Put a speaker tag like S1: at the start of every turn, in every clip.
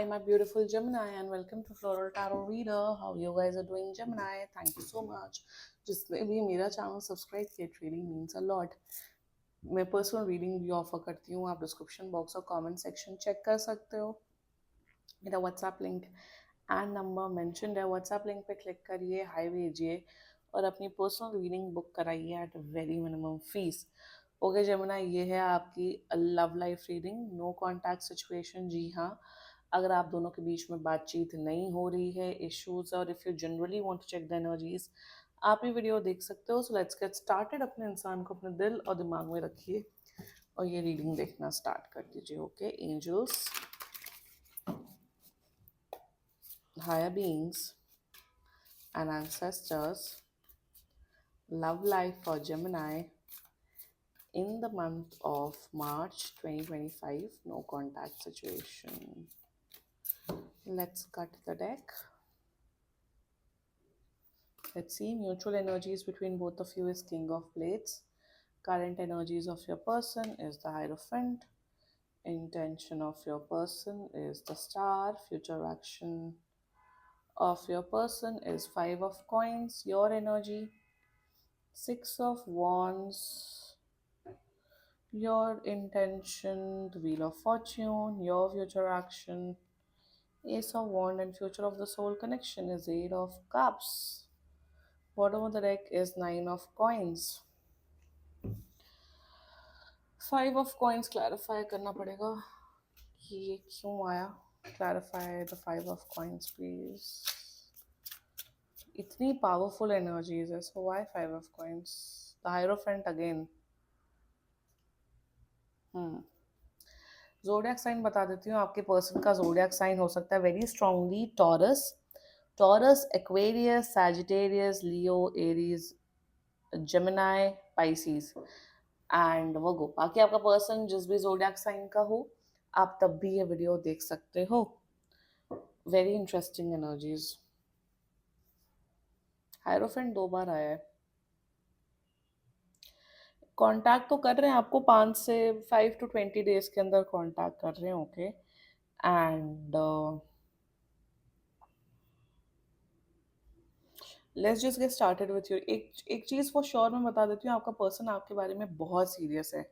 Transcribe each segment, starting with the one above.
S1: Hi, my beautiful Gemini, and welcome to Floral Tarot Reader. How you guys are doing, Gemini? Thank you so much. जिसने भी मेरा channel subscribe किया, it really means a lot. मैं personal reading भी offer करती हूँ. आप description box और कमेंट सेक्शन चेक कर सकते हो. मेरा WhatsApp link and number mentioned है. व्हाट्सएप लिंक पे क्लिक करिए, हाई भेजिए और अपनी पर्सनल रीडिंग बुक कराइए at very minimum fees. Okay Jamuna, ये है आपकी love life reading. No contact situation. जी हाँ, अगर आप दोनों के बीच में बातचीत नहीं हो रही है, इश्यूज, और if you generally want to check the energies, आप ये वीडियो देख सकते हो. So let's get started. अपने इंसान को अपने दिल और दिमाग में रखिए और ये रीडिंग देखना स्टार्ट कर दीजिए. Okay angels, higher beings and ancestors, love life for Gemini in the month of March 2025. No contact situation. Let's cut the deck. Let's see. Mutual energies between both of you is King of Blades. Current energies of your person is the Hierophant. Intention of your person is the Star. Future action of your person is Five of Coins. Your energy, Six of Wands. Your intention, the Wheel of Fortune. Your future action, Ace of Wands, and future of the soul connection is Eight of Cups. Bottom of the deck is Nine of Coins. Five of Coins. Clarify करना पड़ेगा कि ये क्यों आया. Clarify the Five of Coins, please. इतनी powerful energies है, so why Five of Coins? The Hierophant again. Zodiac sign बता देती हूँ. आपके पर्सन का जोडियक साइन हो सकता है very strongly taurus, Aquarius, Sagittarius, Leo, Aries, Gemini, Pisces and वर्गो. बाकी आपका पर्सन जिस भी जोडियक साइन का हो, आप तब भी ये वीडियो देख सकते हो. Very interesting energies. हायरोफेंट 2 बार आया है. कांटेक्ट तो कर रहे हैं आपको 5 से 5 to 20 डेज के अंदर कांटेक्ट कर रहे हैं. Okay and let's just get started with you. एक चीज़ फॉर श्योर मैं बता देती हूँ, आपका पर्सन आपके बारे में बहुत सीरियस है.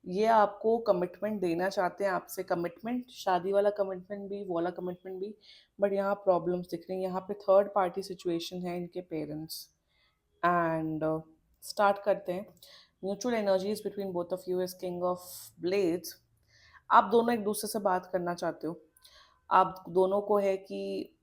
S1: ये आपको कमिटमेंट देना चाहते हैं आपसे. कमिटमेंट, शादी वाला कमिटमेंट भी, वो वाला कमिटमेंट भी. बट यहाँ प्रॉब्लम्स दिख रही हैं. यहाँ पे थर्ड पार्टी सिचुएशन है इनके पेरेंट्स. एंड स्टार्ट करते हैं. Mutual energies between both of you is king of blades. आप दोनों एक दूसरे से बात करना चाहते हो. आप दोनों को है कि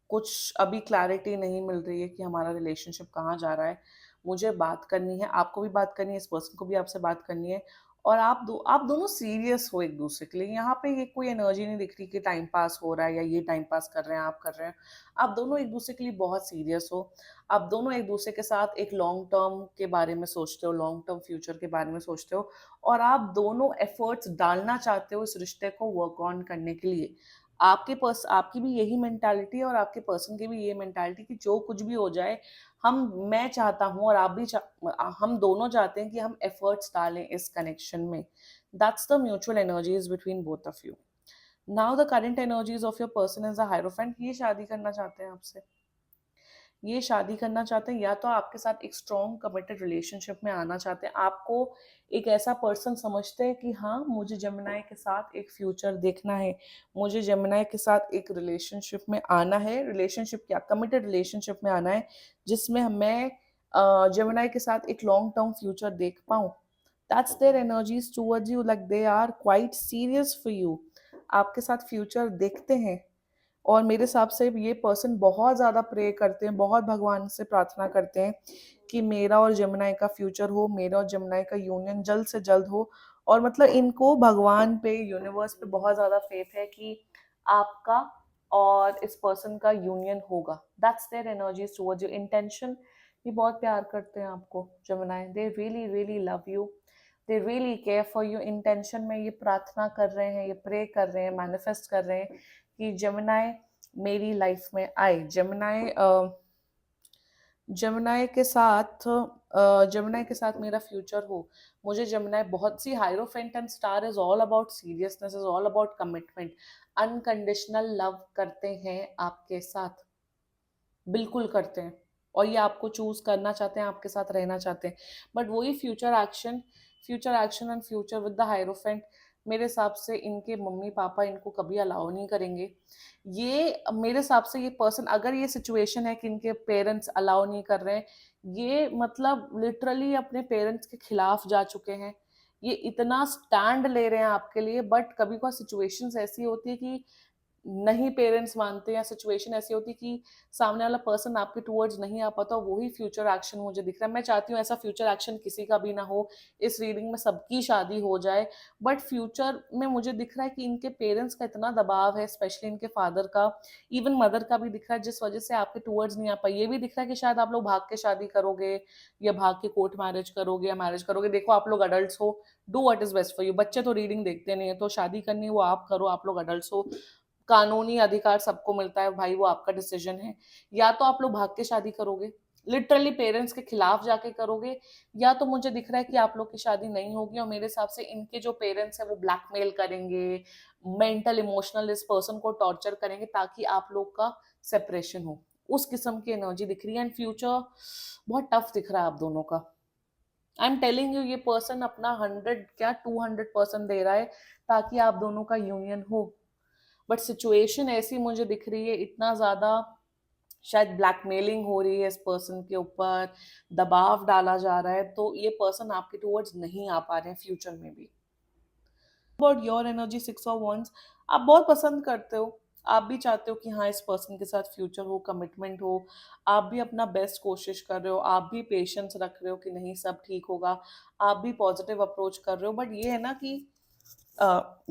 S1: कुछ अभी क्लैरिटी नहीं मिल रही है कि हमारा रिलेशनशिप कहाँ जा रहा है. मुझे बात करनी है, आपको भी बात करनी है, इस पर्सन को भी आपसे बात करनी है. और आप दोनों सीरियस हो एक दूसरे के लिए. यहाँ पे ये कोई एनर्जी नहीं दिख रही कि टाइम पास हो रहा है या ये टाइम पास कर रहे हैं, आप कर रहे हैं. आप दोनों एक दूसरे के लिए बहुत सीरियस हो. आप दोनों एक दूसरे के साथ एक लॉन्ग टर्म के बारे में सोचते हो, लॉन्ग टर्म फ्यूचर के बारे में सोचते हो. और आप दोनों एफर्ट्स डालना चाहते हो इस रिश्ते को वर्क ऑन करने के लिए. आपकी भी यही मेंटालिटी है और आपके पर्सन की भी ये मेंटालिटी कि जो कुछ भी हो जाए, मैं चाहता हूँ और आप भी हम दोनों चाहते हैं कि हम एफर्ट्स डालें इस कनेक्शन में. That's the mutual energies between both of you. Now the current energies of your person is a hierophant. ये शादी करना चाहते हैं आपसे. ये शादी करना चाहते हैं, या तो आपके साथ एक स्ट्रॉन्ग कमिटेड रिलेशनशिप में आना चाहते हैं. आपको एक ऐसा पर्सन समझते हैं कि हाँ, मुझे जमुनाई के साथ एक फ्यूचर देखना है, मुझे जमुनाई के साथ एक रिलेशनशिप में आना है. रिलेशनशिप क्या, कमिटेड रिलेशनशिप में आना है जिसमें मैं जमुनाई के साथ एक लॉन्ग टर्म फ्यूचर देख पाऊँ. That's their energies towards you. Like they are quite serious for you. आपके साथ फ्यूचर देखते हैं. और मेरे हिसाब से ये पर्सन बहुत ज़्यादा प्रे करते हैं, बहुत भगवान से प्रार्थना करते हैं कि मेरा और जमुनाई का फ्यूचर हो, मेरा और जमुनाई का यूनियन जल्द से जल्द हो. और मतलब इनको भगवान पे, यूनिवर्स पे बहुत ज़्यादा फेथ है कि आपका और इस पर्सन का यूनियन होगा. That's their energies towards you. Intention, ये बहुत प्यार करते हैं आपको जमुनाई. They really really love you. They really care for you. Intention में ये प्रार्थना कर रहे हैं, ये प्रे कर रहे हैं, मैनिफेस्ट कर रहे हैं कि जमुनाई मेरी लाइफ में आए. जमुनाई जेमिनी के साथ मेरा फ्यूचर हो, मुझे जेमिनी बहुत सी hierophant and star is all about seriousness, is all about commitment, unconditional love करते हैं आपके साथ, बिल्कुल करते हैं, और ये आपको चूज करना चाहते हैं, आपके साथ रहना चाहते हैं। बट वही future action and future with the hierophant, मेरे हिसाब से इनके मम्मी पापा इनको कभी अलाउ नहीं करेंगे। ये मेरे हिसाब से ये पर्सन, अगर ये सिचुएशन है कि इनके पेरेंट्स अलाउ नहीं कर रहे हैं, ये मतलब लिटरली अपने पेरेंट्स के खिलाफ जा चुके हैं। ये इतना स्टैंड ले रहे हैं आपके लिए, बट कभी कभी सिचुएशंस ऐसी होती है कि नहीं पेरेंट्स मानते, या सिचुएशन ऐसी होती कि सामने वाला पर्सन आपके टूवर्ड्स नहीं आ पाता, वही फ्यूचर एक्शन मुझे दिख रहा है। मैं चाहती हूँ ऐसा फ्यूचर एक्शन किसी का भी ना हो, इस रीडिंग में सबकी शादी हो जाए, बट फ्यूचर में मुझे दिख रहा है कि इनके पेरेंट्स का इतना दबाव है, स्पेशली इनके फादर का, इवन मदर का भी दिख रहा है, जिस वजह से आपके टूवर्ड्स नहीं आ पाई। ये भी दिख रहा है कि शायद आप लोग भाग के शादी करोगे, या भाग के कोर्ट मैरिज करोगे, या मैरिज करोगे। देखो आप लोग अडल्ट हो, do what is best for you. बच्चे तो रीडिंग देखते नहीं है, तो शादी करनी है वो आप करो, आप लोग अडल्ट हो, कानूनी अधिकार सबको मिलता है भाई, वो आपका डिसीजन है। या तो आप लोग भाग के शादी करोगे, लिटरली पेरेंट्स के खिलाफ जाके करोगे, या तो मुझे दिख रहा है कि आप लोग की शादी नहीं होगी, और मेरे हिसाब से इनके जो पेरेंट्स है वो ब्लैकमेल करेंगे, मेंटल इमोशनल इस पर्सन को टॉर्चर करेंगे, ताकि आप लोग का सेपरेशन हो। उस किस्म की एनर्जी दिख रही है, एंड फ्यूचर बहुत टफ दिख रहा है आप दोनों का। आई एम टेलिंग यू, ये पर्सन अपना 100 क्या 200% दे रहा है ताकि आप दोनों का यूनियन हो, बट सिचुएशन ऐसी मुझे दिख रही है, इतना ज्यादा शायद ब्लैकमेलिंग हो रही है इस पर्सन के ऊपर, दबाव डाला जा रहा है, तो ये पर्सन आपके टूवर्ड्स नहीं आ पा रहे हैं फ्यूचर में भी। About your energy, 6 of wands, आप बहुत पसंद करते हो, आप भी चाहते हो कि हाँ इस पर्सन के साथ फ्यूचर हो, कमिटमेंट हो, आप भी अपना बेस्ट कोशिश कर रहे हो, आप भी पेशेंस रख रहे हो कि नहीं सब ठीक होगा, आप भी पॉजिटिव अप्रोच कर रहे हो। बट ये है ना कि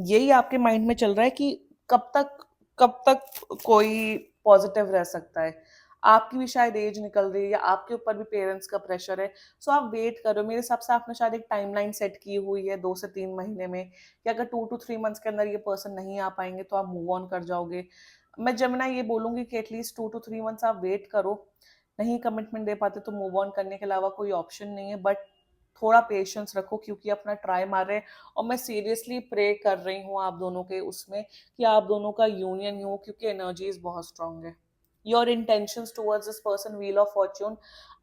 S1: यही आपके माइंड में चल रहा है कि कब तक कब तक कोई पॉजिटिव रह सकता है। आपकी भी शायद एज निकल रही है, या आपके ऊपर भी पेरेंट्स का प्रेशर है, सो आप वेट करो। मेरे हिसाब से आपने शायद एक टाइमलाइन सेट की हुई है 2 से 3 महीने में, कि अगर 2 to 3 मंथ्स के अंदर ये पर्सन नहीं आ पाएंगे तो आप मूव ऑन कर जाओगे। मैं जमुना ये बोलूंगी कि एटलीस्ट 2 to 3 मंथ्स आप वेट करो। नहीं कमिटमेंट दे पाते तो मूव ऑन करने के अलावा कोई ऑप्शन नहीं है, बट थोड़ा पेशेंस रखो, क्योंकि अपना ट्राई मार रहे हैं। और मैं सीरियसली प्रे कर रही हूँ आप दोनों के उसमें, कि आप दोनों का यूनियन ही हो, क्योंकि एनर्जीज बहुत स्ट्रांग है। Your intentions towards this person, wheel of Fortune,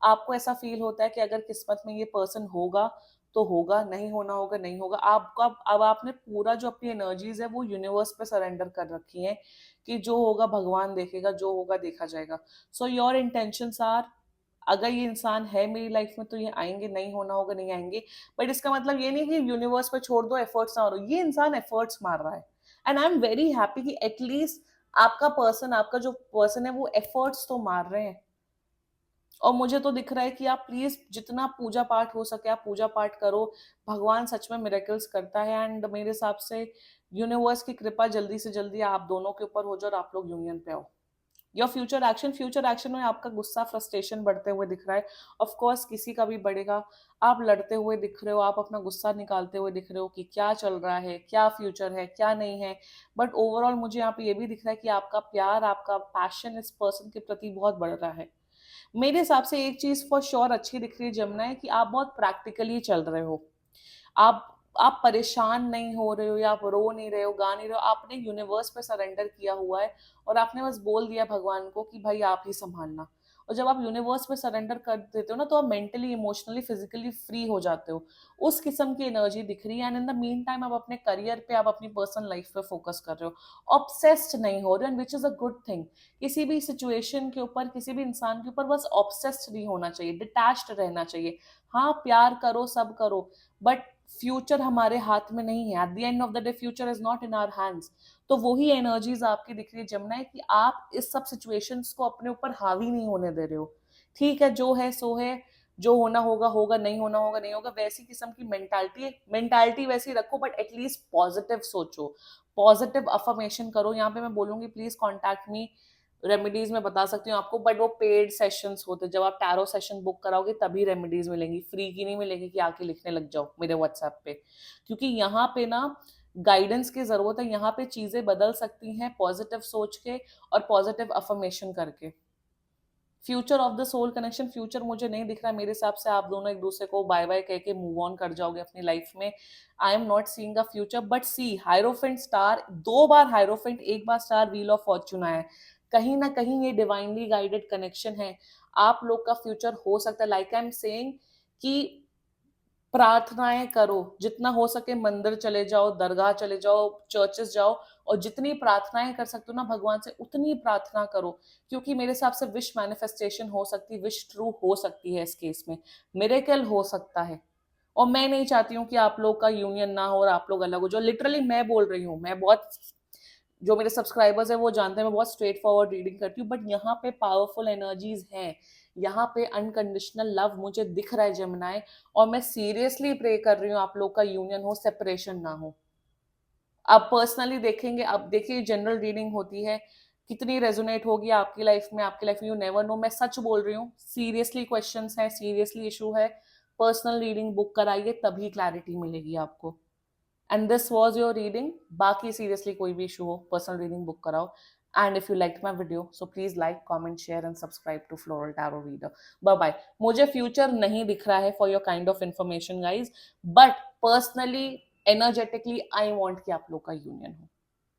S1: आपको ऐसा फील होता है कि अगर किस्मत में ये पर्सन होगा तो होगा, नहीं होना होगा नहीं होगा। आपका अब आपने पूरा जो अपनी एनर्जीज है वो यूनिवर्स पे सरेंडर कर रखी है, कि जो होगा भगवान देखेगा, जो होगा देखा जाएगा। सो योर इंटेंशंस आर, अगर ये इंसान है मेरी लाइफ में तो ये आएंगे, नहीं होना होगा नहीं आएंगे। बट इसका मतलब ये नहीं कि यूनिवर्स पे छोड़ दो, एफर्ट्स ना हो, ये इंसान एफर्ट्स मार रहा है, and I am very happy कि एटलीस्ट आपका जो पर्सन है वो एफर्ट्स तो मार रहे हैं। और मुझे तो दिख रहा है कि आप प्लीज जितना पूजा पाठ हो सके आप पूजा पाठ करो, भगवान सच में मिरेकल्स करता है, एंड मेरे हिसाब से यूनिवर्स की कृपा जल्दी से जल्दी आप दोनों के ऊपर हो जाए और आप लोग यूनियन पे आओ। योर फ्यूचर एक्शन में आपका गुस्सा फ्रस्ट्रेशन बढ़ते हुए दिख रहा है। ऑफ कोर्स किसी का भी बढ़ेगा। आप लड़ते हुए दिख रहे हो, आप अपना गुस्सा निकालते हुए दिख रहे हो कि क्या चल रहा है, क्या फ्यूचर है, क्या नहीं है। बट ओवरऑल मुझे यहाँ पे ये भी दिख रहा है कि आपका प्यार, आपका पैशन इस पर्सन के प्रति बहुत बढ़ रहा है। मेरे हिसाब से एक चीज फॉर श्योर अच्छी दिख रही है जमुना, है कि आप बहुत प्रैक्टिकली चल रहे हो। आप आप परेशान नहीं हो रहे हो, या आप रो नहीं रहे हो, गा नहीं रहे हो, आपने यूनिवर्स पे सरेंडर किया हुआ है, और आपने बस बोल दिया भगवान को कि भाई आप ही संभालना। और जब आप यूनिवर्स पे सरेंडर कर देते हो ना, तो आप मेंटली इमोशनली फिजिकली फ्री हो जाते हो। उस किस्म की एनर्जी दिख रही है, and in the mean time आप अपने करियर पे, आप अपनी पर्सनल लाइफ पे फोकस कर रहे हो, ऑब्सेस्ड नहीं हो रहे हो, which is a good thing. किसी भी सिचुएशन के ऊपर, किसी भी इंसान के ऊपर बस ऑब्सेस्ड नहीं होना चाहिए, डिटैच्ड रहना चाहिए। हाँ प्यार करो, सब करो, बट फ्यूचर हमारे हाथ में नहीं है। At the end of the day future is not in our hands. तो वही एनर्जीज आपकी दिख रही है जमुना, है कि आप इस सब सिचुएशंस को अपने ऊपर हावी नहीं होने दे रहे हो। ठीक है, जो है सो है, जो होना होगा होगा, नहीं होना होगा नहीं होगा, वैसी किस्म की मेंटालिटी वैसी रखो, बट एटलीस्ट पॉजिटिव सोचो, पॉजिटिव अफर्मेशन करो। यहाँ पे मैं बोलूंगी प्लीज कॉन्टैक्ट मी, रेमेडीज में बता सकती हूँ आपको, बट वो पेड सेशंस होते, जब आप टैरो सेशन बुक कराओगे तभी रेमेडीज मिलेंगी, फ्री की नहीं मिलेगी कि आके लिखने लग जाओ मेरे व्हाट्सएप पे। क्योंकि यहाँ पे ना गाइडेंस की जरूरत है, यहाँ पे चीजें बदल सकती हैं पॉजिटिव सोच के और पॉजिटिव अफर्मेशन करके। Future of the soul connection, future मुझे नहीं दिख रहा। मेरे हिसाब से आप दोनों एक दूसरे को बाय बाय कह के मूव ऑन कर जाओगे अपनी लाइफ में। I am not seeing a future, but see hierophant star, 2 बार हायरोफेंट, 1 बार स्टार व्हील ऑफ फॉर्च्यून आया है। कहीं ना कहीं ये डिवाइनली गाइडेड कनेक्शन है। आप लोग का फ्यूचर हो सकता है, लाइक आई एम सेइंग कि प्रार्थनाएं करो, जितना हो सके मंदिर चले जाओ, दरगाह चले जाओ, चर्चेस जाओ, और जितनी प्रार्थनाएं कर सकते हो ना भगवान से, उतनी प्रार्थना करो। क्योंकि मेरे हिसाब से विश मैनिफेस्टेशन हो सकती है, विश ट्रू हो सकती है इस केस में, मिरेकल हो सकता है। और मैं नहीं चाहती हूँ कि आप लोग का यूनियन ना हो और आप लोग अलग हो। जो लिटरली मैं बोल रही हूँ, मैं बहुत, जो मेरे सब्सक्राइबर्स है वो जानते हैं मैं बहुत स्ट्रेट फॉरवर्ड रीडिंग करती हूँ, बट यहाँ पे पावरफुल एनर्जीज हैं। यहाँ पे अनकंडीशनल लव मुझे दिख रहा है जमुनाए, और मैं सीरियसली प्रे कर रही हूँ आप लोग का यूनियन हो, सेपरेशन ना हो। आप पर्सनली देखेंगे, अब देखिए जनरल रीडिंग होती है, कितनी रेजोनेट होगी आपकी लाइफ में, आपकी लाइफ में यू नेवर नो। मैं सच बोल रही हूँ, सीरियसली क्वेश्चंस हैं, सीरियसली इशू है, पर्सनल रीडिंग बुक कराइए, तभी क्लैरिटी मिलेगी आपको। And this was your reading. बाकी सीरियसली कोई भी इशू हो, पर्सनल रीडिंग बुक कराओ। And if you like my video, so please like, comment, share and subscribe to floral tarot reader. Bye bye. मुझे फ्यूचर नहीं दिख रहा है for your kind of information guys, but personally energetically I want कि आप लोग का union हो।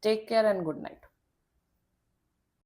S1: Take care and good night.